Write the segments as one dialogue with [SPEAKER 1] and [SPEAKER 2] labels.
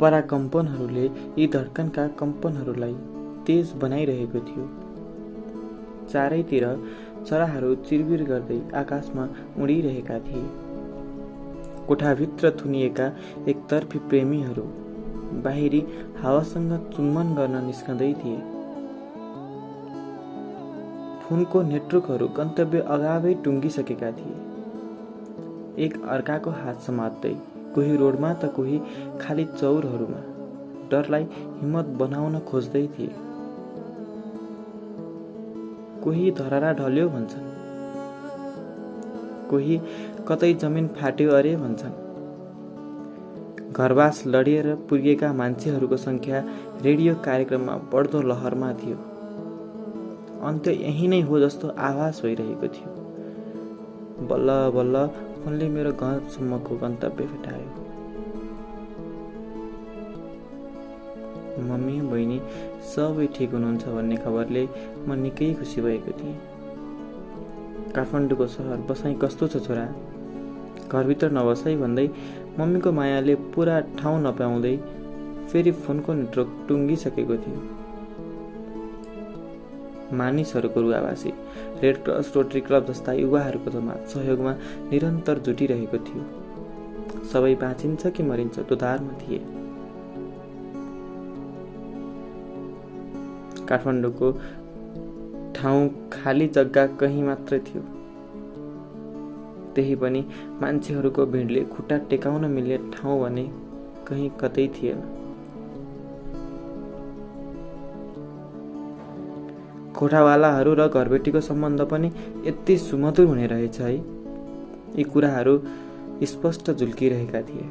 [SPEAKER 1] पराकम्पनहरूले यी धड्कनका कम्पनहरूलाई तेज बनाइरहेको थियो। चारैतिर चराहरू चिरबिर गर्दै आकाशमा उडिरहेका थिए। कोठाभित्र थुनिएका एकतर्फी प्रेमीहरू बाहिरी हावासँग चुम्बन गर्न निस्कँदै थिए। फोनको नेटवर्कहरू गन्तव्य अगावै टुङ्गिसकेका थिए। एक अर्काको हात समात्दै, कोही रोडमा त कोही खाली चौरहरूमा डरलाई हिम्मत बनाउन खोज्दै थिए। कोही धरारा ढल्यो भन्छन्, कोही कतै जमिन फाट्यो अरे भन्छन्। घरवास लडिएर पुगेका मान्छेहरूको संख्या रेडियो कार्यक्रममा बढ्दो लहरमा थियो। अन्त्य यही नै हो जस्तो आभास भइरहेको थियो। बल्ल बल्ल फोनले मेरो घरसम्मको गन्तव्य भेटायो। मम्मी बहिनी सबै ठिक हुनुहुन्छ भन्ने खबरले म निकै खुसी भएको थिएँ। काठमाडौँको सहर बसाइ कस्तो छ छोरा, घरभित्र नबसाइ भन्दै मम्मीको मायाले पुरा ठाउँ नपाउँदै फेरि फोनको नेटवर्क टुङ्गिसकेको थियो। मानिसहरूको रुवावासी, रेड क्रस, रोटरी क्लब जस्ता युवाहरूको जमात सहयोगमा निरन्तर जुटिरहेको थियो। सबै बाँचिन्छ कि मरिन्छ दोधारमा थिए। काठमाडौँको ठाउँ खाली जग्गा कहीँ मात्र थियो। त्यही पनि मान्छेहरूको भिडले खुट्टा टेकाउन मिल्ने ठाउँ भने कहीँ कतै थिएन। कोठावालाहरू र घरबेटीको सम्बन्ध पनि यति सुमधुर हुने रहेछ है। यी कुराहरू स्पष्ट झुल्किरहेका थिए।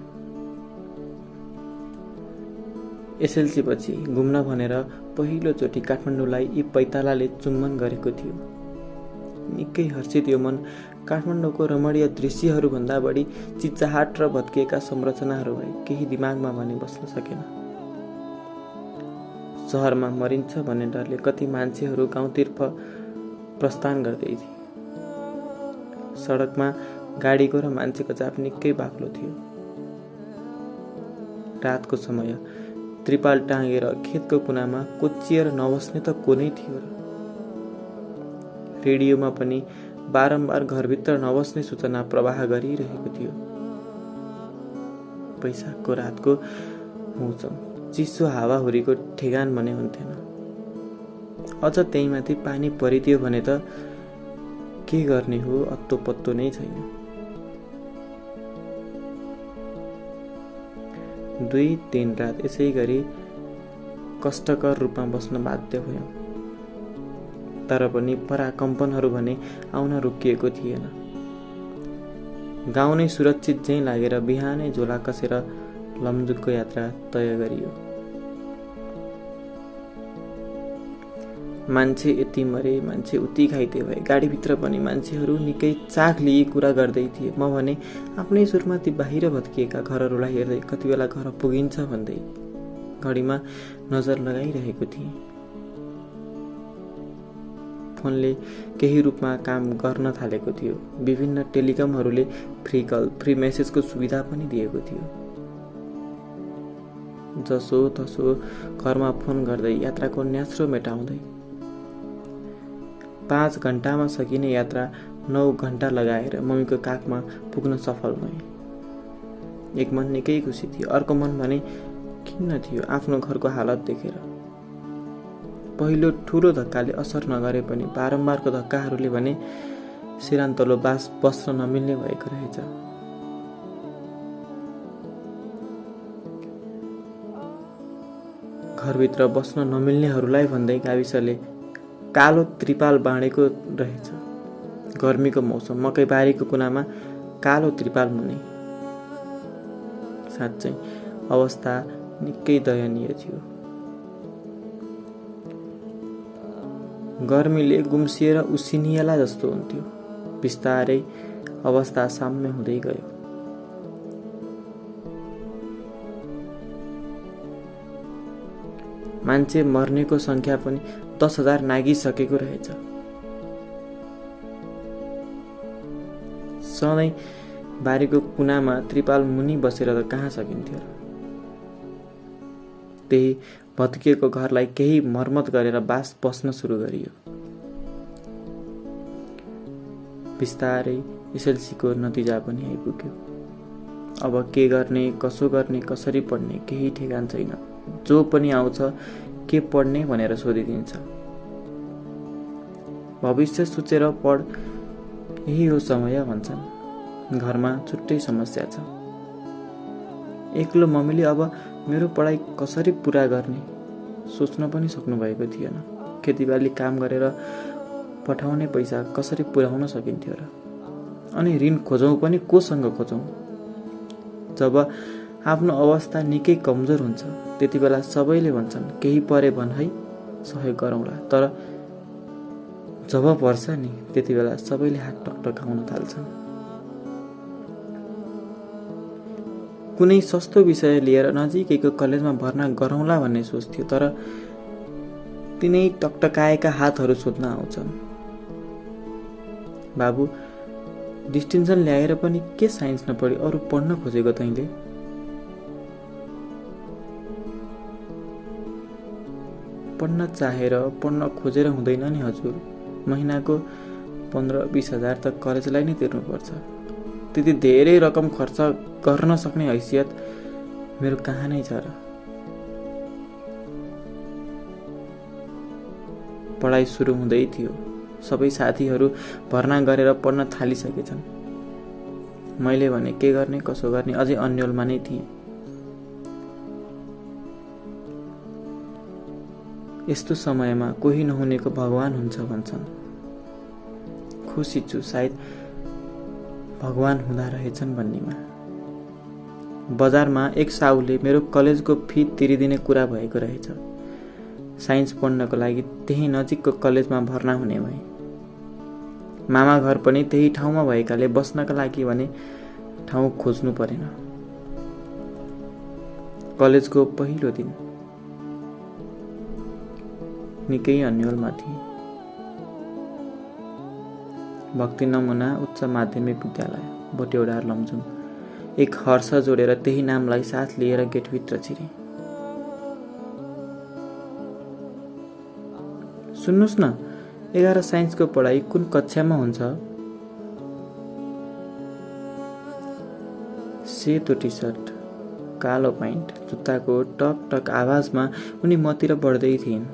[SPEAKER 1] एसएलसी पछि घुम्न भनेर पहिलोचोटि काठमाडौँलाई यी पैतालाले चुम्बन गरेको थियो। निकै हर्षित यो मन काठमाडौँको रमणीय दृश्यहरूभन्दा बढी चिच्चाहाट र भत्किएका संरचनाहरू भए केही दिमागमा भने बस्न सकेन। सहरमा मरिन्छ भन्ने डरले कति मान्छेहरू गाउँतिर्फ प्रस्थान गर्दै थिए। सडकमा गाडीको र मान्छेको चाप निकै बाक्लो थियो। रातको समय त्रिपाल टाँगेर खेतको कुनामा कोचिएर नबस्ने त को नै थियो र। रेडियोमा पनि बारम्बार घरभित्र नबस्ने सूचना प्रवाह गरिरहेको थियो। वैशाखको रातको मौसम चिसो हावाहुरीको ठेगान भने हुन्थेन। अझ त्यहीमाथि पानी परिदियो भने त के गर्ने हो अत्तो पत्तो नै छैन। 2-3 रात यसै गरी कष्टकर रूपमा बस्न बाध्य भयौं। तर पनि पराकम्पनहरू भने आउन रोकिएको थिएन। गाउँ नै सुरक्षित झैं लागेर बिहानै झोला कसेर लमजुकको यात्रा तय गरियो। मान्छे यति मरे, मान्छे उति घाइते भए। गाडीभित्र पनि मान्छेहरू निकै चाख लिई कुरा गर्दै थिए। म भने आफ्नै सुरमा ती बाहिर भत्किएका घरहरूलाई हेर्दै कति बेला घर पुगिन्छ भन्दै घडीमा नजर लगाइरहेको थिएँ। फोनले केही रूपमा काम गर्न थालेको थियो। विभिन्न टेलिकमहरूले फ्री कल, फ्री मेसेजको सुविधा पनि दिएको थियो। जसो तसो घरमा फोन गर्दै यात्राको न्यास्रो मेटाउँदै 5 घण्टामा सकिने यात्रा 9 घण्टा लगाएर मम्मीको काखमा पुग्न सफल भएँ। एक मन निकै खुसी थियो, अर्को मन भने खिन्न थियो आफ्नो घरको हालत देखेर। पहिलो ठुलो धक्काले असर नगरे पनि बारम्बारको धक्काहरूले भने सिरान्तलो बास बस्न नमिल्ने भएको रहेछ। घरभित्र बस्न नमिल्नेहरूलाई भन्दै गाविसले कालो त्रिपाल बाँडेको रहेछ। गर्मीको मौसम मकैबारीको कुनामा कालो त्रिपाल मुनि। साँच्चै अवस्था निकै दयनीय थियो। गर्मीले गुम्सिएर उसिनिएला जस्तो हुन्थ्यो। बिस्तारै अवस्था साम्य हुँदै गयो। मान्छे मर्नेको संख्या पनि 10,000 नागिसकेको रहेछ। सधैँ बारीको कुनामा त्रिपाल मुनि बसेर त कहाँ सकिन्थ्यो र। त्यही भत्किएको घरलाई केही मर्मत गरेर बस्न सुरु गरियो। बिस्तारै एसएलसीको नतिजा पनि आइपुग्यो। अब के गर्ने, कसो गर्ने, कसरी पढ्ने केही ठेगान छैन। जो पनि आउँछ के पढ्ने भनेर सोधिदिन्छ। भविष्य सोचेर पढ, यही हो समय भन्छन्। घरमा छुट्टै समस्या छ। एक्लो मम्मीले अब मेरो पढाइ कसरी पुरा गर्ने सोच्न पनि सक्नु भएको थिएन। खेतीबाली काम गरेर पठाउने पैसा कसरी पुर्याउन सकिन्थ्यो र? अनि ऋण खोजौँ पनि कोसँग खोजौँ? जब आफ्नो अवस्था निकै कमजोर हुन्छ त्यति बेला सबैले भन्छन् केही परे भन है, सहयोग गरौँला। तर जब पर्छ नि त्यति बेला सबैले हात टकटकाउन थाल्छन्। कुनै सस्तो विषय लिएर नजिकैको कलेजमा भर्ना गरौँला भन्ने सोच्थ्यो, तर तिनै टकटकाएका हातहरू सोध्न आउँछन्। बाबु, डिस्टिङ्सन ल्याएर पनि के साइन्स नपढी अरू पढ्न खोजेको तैँले? पढ्न चाहेर पढ्न खोजेर हुँदैन नि हजुर। महिनाको 15-20 हजार त कलेजलाई नै तिर्नुपर्छ। त्यति धेरै रकम खर्च गर्न सक्ने हैसियत मेरो कहाँ नै छ र? पढाइ सुरु हुँदै थियो। सबै साथीहरू भर्ना गरेर पढ्न थालिसकेछन्। मैले भने के गर्ने कसो गर्ने अझै अन्योलमा नै थिएँ। यस्तो समयमा कोही नहुनेको भगवान हुन्छ भन्छन्। खुसी छु सायद भगवान हुँदा रहेछन् भन्नेमा। बजारमा एक साउले मेरो कलेजको फी तिरिदिने कुरा भएको रहेछ। साइन्स पढ्नको लागि त्यही नजिकको कलेजमा भर्ना हुने भए। मामा घर पनि त्यही ठाउँमा भएकाले बस्नका लागि भने ठाउँ खोज्नु परेन। कलेजको पहिलो दिन निकै अन्योलमा थिए। भक्ति नमुना उच्च माध्यमिक विद्यालय बटेवडार लमजुङ। एक हर्ष जोडेर त्यही नामलाई साथ लिएर गेटभित्र छिरे। सुन्नुस् न, 11 साइन्सको पढाइ कुन कक्षामा हुन्छ? सेतो टी सर्ट, कालो प्यान्ट, जुत्ताको टक टक आवाजमा उनी मतिर बढ्दै थिइन्।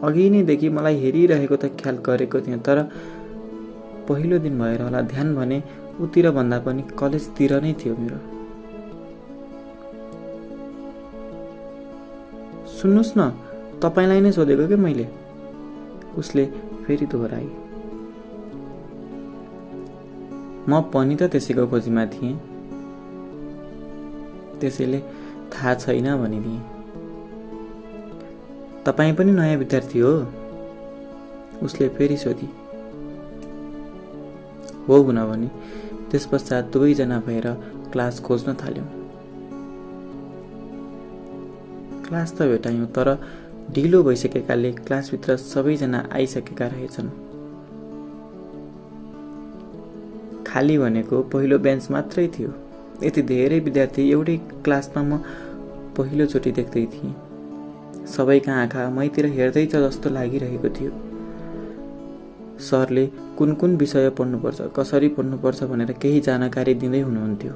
[SPEAKER 1] अघि नैदेखि मलाई हेरिरहेको त ख्याल गरेको थिएँ, तर पहिलो दिन भएर होला ध्यान भने उतिर भन्दा पनि कलेजतिर नै थियो मेरो। सुन्नुस् न, तपाईलाई नै सोधेको के मैले? उसले फेरि दोहोऱ्याई। म पनि त त्यसैको खोजीमा थिएँ, त्यसैले थाहा छैन भनिदिएँ। तपाईँ पनि नयाँ विद्यार्थी हो? उसले फेरि सोधी। हो हुन भनी त्यसपश्चात दुवैजना भएर क्लास खोज्न थाल्यौं। क्लास त भेटायौं, तर ढिलो भइसकेकाले क्लासभित्र सबैजना आइसकेका रहेछन्। खाली भनेको पहिलो बेन्च मात्रै थियो। यति धेरै विद्यार्थी एउटै क्लासमा म पहिलोचोटि देख्दै थिएँ। सबैका आँखा मैतिर हेर्दैछ जस्तो लागिरहेको थियो। सरले कुन कुन विषय पढ्नुपर्छ, कसरी पढ्नुपर्छ भनेर केही जानकारी दिँदै हुनुहुन्थ्यो।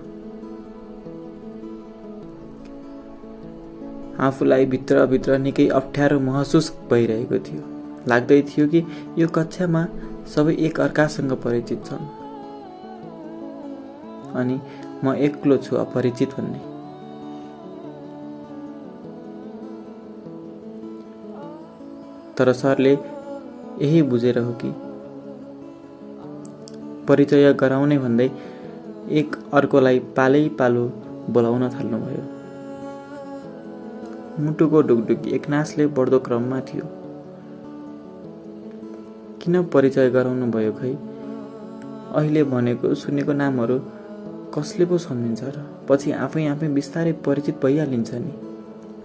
[SPEAKER 1] आफूलाई भित्रभित्र निकै अप्ठ्यारो महसुस भइरहेको थियो। लाग्दै थियो कि यो कक्षामा सबै एक अर्कासँग परिचित छन् अनि म एक्लो छु अपरिचित भन्ने। तर सरले यही बुझेर हो कि परिचय गराउने भन्दै एक अर्कोलाई पालै पालो बोलाउन थाल्नुभयो। मुटुको ढुकढुकी एकनासले बढ्दो क्रममा थियो। किन परिचय गराउनु भयो खै? अहिले भनेको सुनेको नामहरू कसले पो सम्झिन्छ र? पछि आफै बिस्तारै परिचित भइहालिन्छ नि।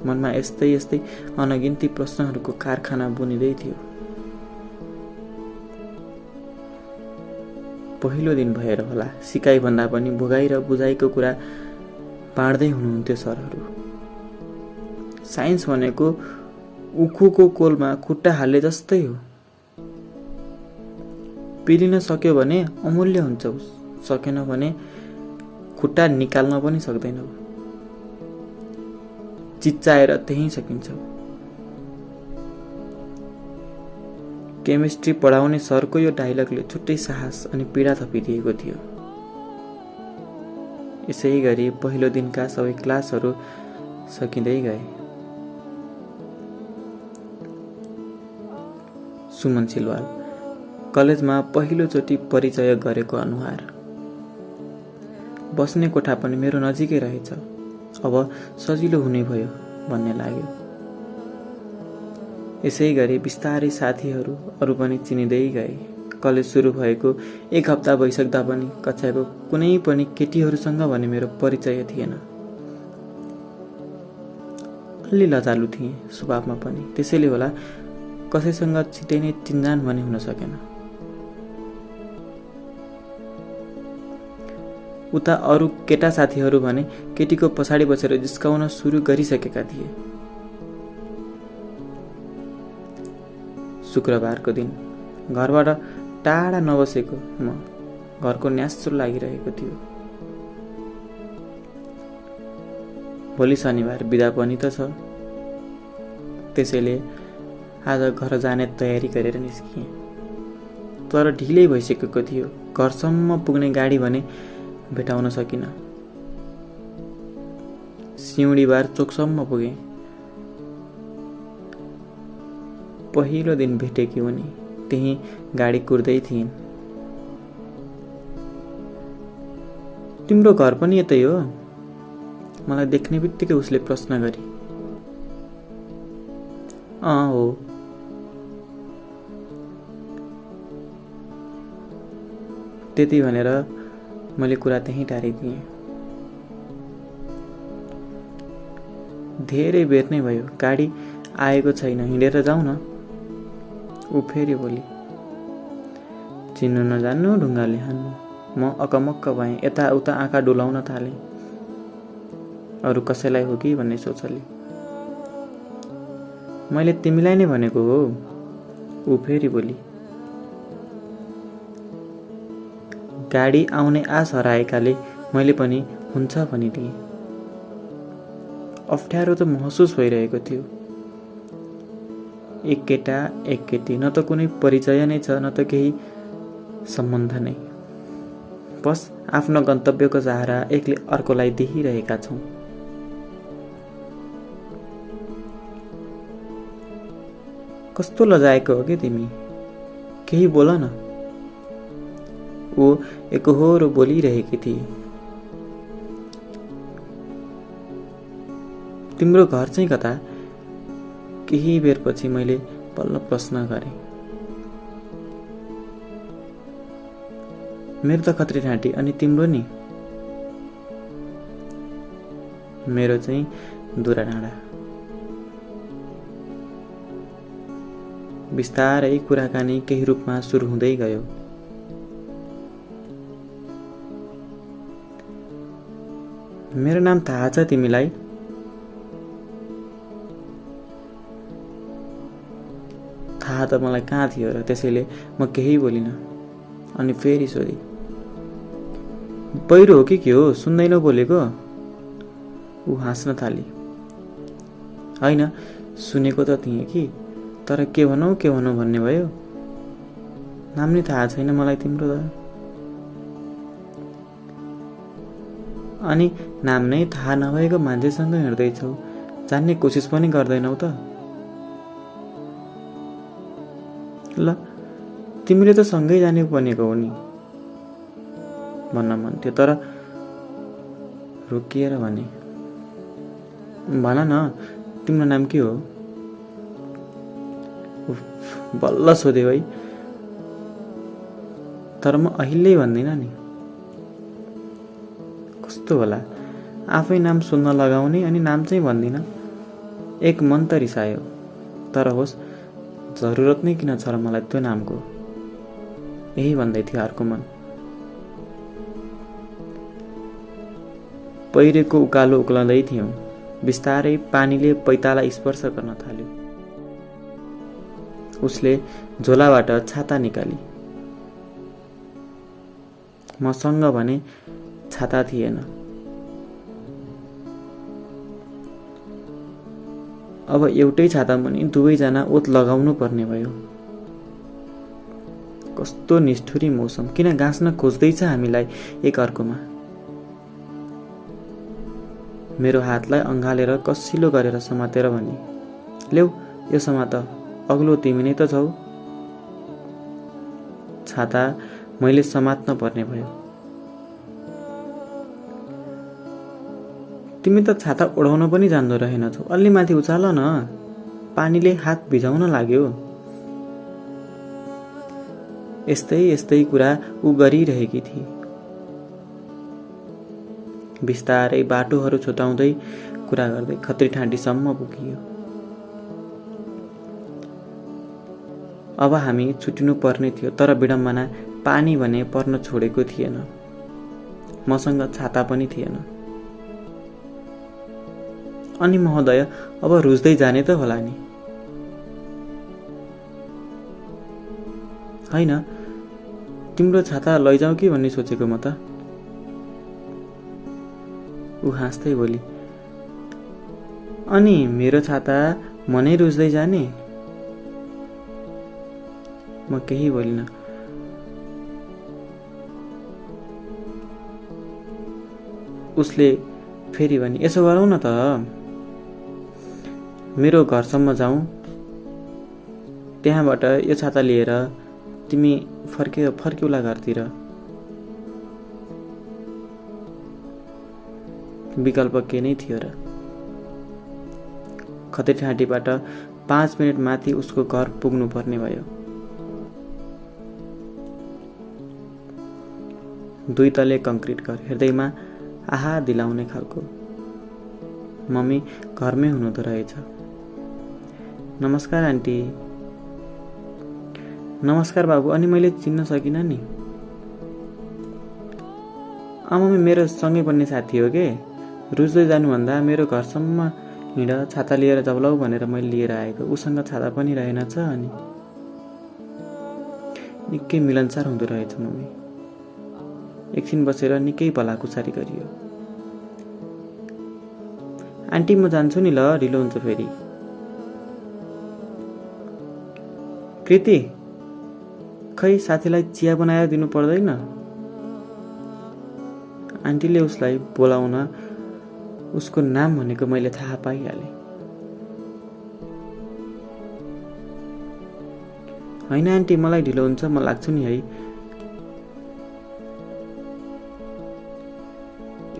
[SPEAKER 1] मनमा यस्तै यस्तै अनगिन्ती प्रश्नहरूको कारखाना बुनिँदै थियो। पहिलो दिन भएर होला सिकाइ भन्दा पनि भोगाई र बुझाइको कुरा बाँड्दै हुनुहुन्थ्यो सरहरू। साइन्स भनेको उखुको कोलमा खुट्टा हाल्ने जस्तै हो। पिलिन सक्यो भने अमूल्य हुन्छ, सकेन भने खुट्टा निकाल्न पनि सक्दैनौ, चिच्चाएर त्यही सकिन्छ। केमिस्ट्री पढाउने सरको यो डायलगले छुट्टै साहस अनि पीडा थपिदिएको थियो। यसै गरी पहिलो दिनका सबै क्लासहरू सकिँदै गए। सुमन सिलवाल कलेजमा पहिलोचोटि परिचय गरेको अनुहार। बस्ने कोठा पनि मेरो नजिकै रहेछ, अब सजिलो हुने भयो भन्ने लाग्यो। यसै गरी बिस्तारै साथीहरू अरू पनि चिनिँदै गए। कलेज सुरु भएको 1 हप्ता भइसक्दा पनि कक्षाको कुनै पनि केटीहरूसँग भने मेरो परिचय थिएन। अलि लजालु थिएँ स्वभावमा पनि, त्यसैले होला कसैसँग छिटै नै चिन्जान भने हुन सकेन। उता अरू केटा साथीहरू भने केटीको पछाडि बसेर जिस्काउन सुरु गरिसकेका थिए। शुक्रबारको दिन घरबाट टाढा नबसेको म घरको न्यास्रो लागिरहेको थियो। भोलि शनिबार बिदा पनि त छ, त्यसैले आज घर जाने तयारी गरेर निस्किएँ। तर ढिलै भइसकेको थियो। घरसम्म पुग्ने गाडी भने भेटाउन सकिनँ। सिउँडीबार चोकसम्म पुगेँ। पहिलो दिन भेटेकी उनी त्यही गाडी कुर्दै थिइन्। तिम्रो घर पनि यतै हो? मलाई देख्ने बित्तिकै उसले प्रश्न गरी। हो। त्यति भनेर मैले कुरा त्यहीँ टारिदिएँ। धेरै बेर नै भयो, गाडी आएको छैन, हिँडेर जाउँ न। ऊ फेरि बोली। चिन्नु नजान्नु ढुङ्गाले हान्नु। म अकमक्क भएँ, यताउता आँखा डुलाउन थालेँ। अरू कसैलाई हो कि भन्ने सोचले। मैले तिमीलाई नै भनेको हो। ऊ फेरि बोली। गाडी आउने आश हराएकाले मैले पनि हुन्छ भनिदिएँ। अप्ठ्यारो त महसुस भइरहेको थियो। एक केटा एक केटी, न त कुनै परिचय नै छ न त केही सम्बन्ध नै। बस आफ्नो गन्तव्यको सहारा एकले अर्कोलाई देखिरहेका छौँ। कस्तो लजाएको हो कि तिमी? केही बोल न। ऊ एकहोरो बोलिरहेकी थिए। तिम्रो घर चाहिँ कता? केही बेरपछि मैले बल्ल प्रश्न गरेँ। मेरो त खत्री ठाँटी, अनि तिम्रो नि? मेरो चाहिँ दुरा डाँडा। बिस्तारै कुराकानी केही रूपमा सुरु हुँदै गयो। मेरो नाम थाहा छ तिमीलाई? थाहा त मलाई कहाँ थियो र, त्यसैले म केही बोलिनँ। अनि फेरि सोधी। पहिरो हो कि के हो, सुन्दैनौ बोलेको? ऊ हाँस्न थाली। होइन, सुनेको त थिएँ कि, तर के भनौँ भन्ने भयो। नाम नै थाहा छैन मलाई तिम्रो त। अनि नाम नै थाहा नभएको मान्छेसँग हिँड्दैछौ, जान्ने कोसिस पनि गर्दैनौ त? ल, तिमीले त सँगै जाने भनेको हो नि भन्न मन थियो, तर रोकिएर भने। भन न, तिम्रो नाम के हो? बल्ल सोध्यो है। तर म अहिले भन्दिनँ नि। कस्तो होला, आफै नाम सुन्न लगाउने अनि नाम चाहिँ भन्दिनँ। एक मन त रिसायो, तर होस्, जरुरत नै किन छ र मलाई त्यो नामको? यही भन्दै थियो अर्को मन। पहिरेको उकालो उक्लँदै थियौँ। बिस्तारै पानीले पैताला स्पर्श गर्न थाल्यो। उसले झोलाबाट छाता निकाली। मसँग भने छाता थिएन। अब एउटै छाता मुनि दुवैजना ओत लगाउनु पर्ने भयो। कस्तो निष्ठुरी मौसम! किन गाँस्न खोज्दैछ हामीलाई एक अर्कोमा। मेरो हातलाई अँगालेर कसिलो गरेर समातेर भने, ल्याउ यो समात, अग्लो तिमी नै त छौ। छाता मैले समात्न पर्ने भयो। तिमी त छाता ओढाउन पनि जान्दो रहेनछौ, अलि माथि उचाल न, पानीले हात भिजाउन लाग्यो। यस्तै यस्तै कुरा ऊ गरिरहेकी थिए। बिस्तारै बाटोहरू छुटाउँदै कुरा गर्दै खत्रीठाँटीसम्म पुगियो। अब हामी छुटिनु पर्ने थियो, तर विडम्बना पानी भने पर्न छोडेको थिएन। मसँग छाता पनि थिएन। अनि महोदय अब रुच्दै जाने त होला नि? होइन, तिम्रो छाता लैजाऊ कि भन्ने सोचेको म त। ऊ हाँस्दै बोली, अनि मेरो छाता म नै रुच्दै जाने? म केही बोलिन। उसले फेरि भने, यसो गरौँ न त, मेरो घरसम्म जाउँ, त्यहाँबाट यो छाता लिएर तिमी फर्क्यौला घरतिर। विकल्प के नै थियो र? खत्रीठाँटीबाट 5 मिनट माथि उसको घर पुग्नु पर्ने भयो। 2 तले कङ्क्रिट घर, हृदयमा आहा दिलाउने खालको। मम्मी घरमै हुनुहुँदो रहेछ। नमस्कार आन्टी। नमस्कार बाबु। अनि मैले चिन्न सकिनँ नि। मम्मी मेरो सँगै पढ्ने साथी हो के? रुच्दै जानुभन्दा मेरो घरसम्म हिँड, छाता लिएर जाउलाउ भनेर मैले लिएर आएको। उसँग छाता पनि रहेनछ। अनि निकै मिलनसार हुँदो रहेछ मम्मी। एकछिन बसेर निकै भलाकुसारी गरियो। आन्टी म जान्छु नि, ल ढिलो हुन्छ फेरि। कृति, खै साथीलाई चिया बनाएर दिनु पर्दैन? आन्टीले उसलाई बोलाउन उसको नाम भनेको मैले थाहा पाइहालेँ। होइन आन्टी, मलाई ढिलो हुन्छ, म लाग्छु नि है।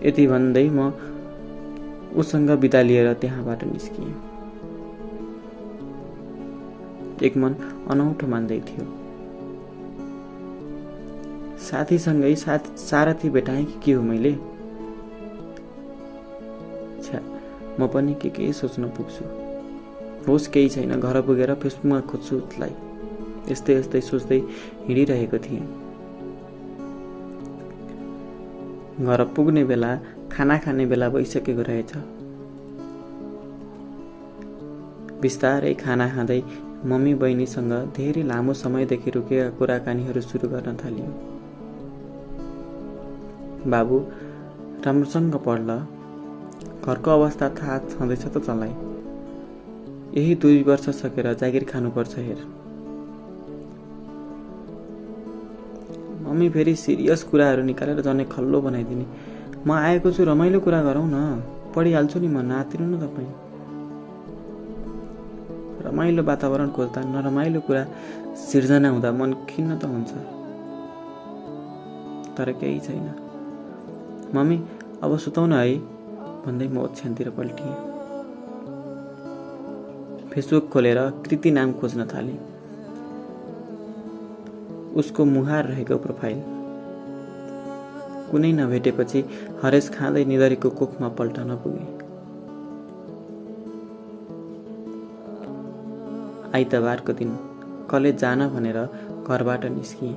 [SPEAKER 1] यति भन्दै म उसँग बिदा लिएर त्यहाँबाट निस्किएँ। एक मन अनौठो मान्दै थियो। साथीसँगै सारथी भेटाएँ कि के हो मैले? छ्या, म पनि के सोच्न पुग्छु। होस्, केही छैन, घर पुगेर फेसबुकमा खोज्छु उसलाई। यस्तै सोच्दै हिँडिरहेको थिएँ। घर पुग्ने बेला, खाना खाने बेला भइसकेको रहेछ। बिस्तारै खाना खाँदै मम्मी बहिनीसँग धेरै लामो समयदेखि रोकेका कुराकानीहरू सुरु गर्न थालियो। बाबु राम्रोसँग पढ्ल, घरको अवस्था थाहा छँदैछ त तँलाई। यही 2 वर्ष सकेर जागिर खानुपर्छ हेर। मम्मी फेरि सिरियस कुराहरू निकालेर झनै खल्लो बनाइदिने। म आएको छु, रमाइलो कुरा गरौँ न, पढिहाल्छु नि म, नआत्तिनु न तपाईँ। रमाइलो वातावरण खोज्दा नरमाइलो कुरा सिर्जना हुँदा मन खिन्न त हुन्छ। तर केही छैन। मम्मी अब सुताउन है भन्दै म ओछ्यानतिर पल्टिएँ। फेसबुक खोलेर कृति नाम खोज्न थालेँ। उसको मुहार रहेको प्रोफाइल। कुनै नभेटेपछि हरेस खाँदै निधरीको कोखमा पल्टन पुगेँ। आइतबारको दिन कलेज जान भनेर घरबाट निस्किएँ।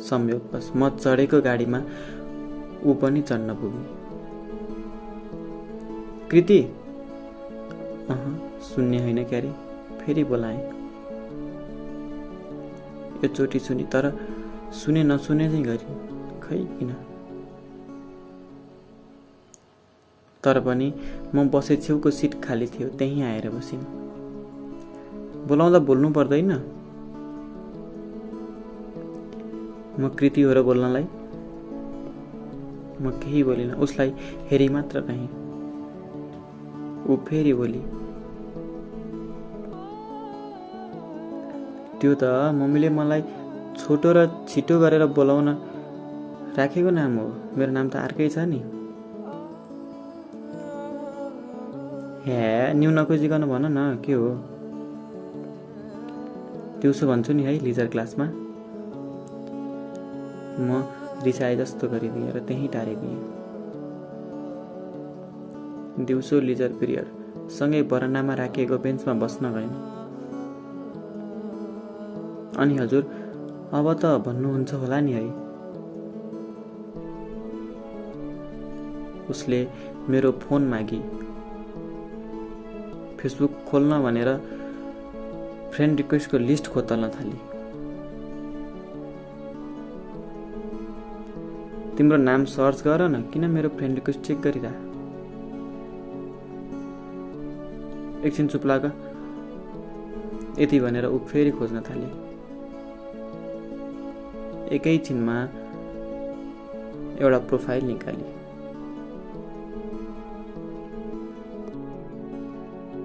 [SPEAKER 1] संयोगवश म चढेको गाडीमा ऊ पनि चढ्न पुगी। कृति, सुन्ने होइन क्यारे, फेरि बोलाएँ। यो चोटि सुनि, तर सुने नसुने चाहिँ गरी, खै किन। तर पनि म बसे छेउको सिट खाली थियो, त्यहीँ आएर बसिन्। बोलाउँदा बोल्नु पर्दैन? म कृति हो र बोल्नलाई? म केही बोलिनँ, उसलाई हेरी मात्र रहेँ। ऊ फेरि बोली, त्यो त मम्मीले मलाई छोटो र छिटो गरेर बोलाउन राखेको नाम हो। मेरो नाम त अर्कै छ नि। हे, न्यु नखोजिकन भन न, के हो? दिउँसो भन्छु नि है लिजर क्लासमा। म रिसाए जस्तो गरिदिएँ र त्यहीँ टारिदिएँ। दिउँसो लिजर पिरियड सँगै बरन्डामा राखिएको बेन्चमा बस्न गयौँ। अनि हजुर, अब त भन्नुहुन्छ होला नि है? उसले मेरो फोन मागी। फेसबुक खोल्न भनेर फ्रेन्ड रिक्वेस्टको लिस्ट खोतल्न थाली। तिम्रो नाम सर्च गर न, किन मेरो फ्रेन्ड रिक्वेस्ट चेक गरिरह। एकछिन चुप लाग। यति भनेर ऊ फेरि खोज्न थाली। एकैछिनमा एउटा प्रोफाइल निकाली।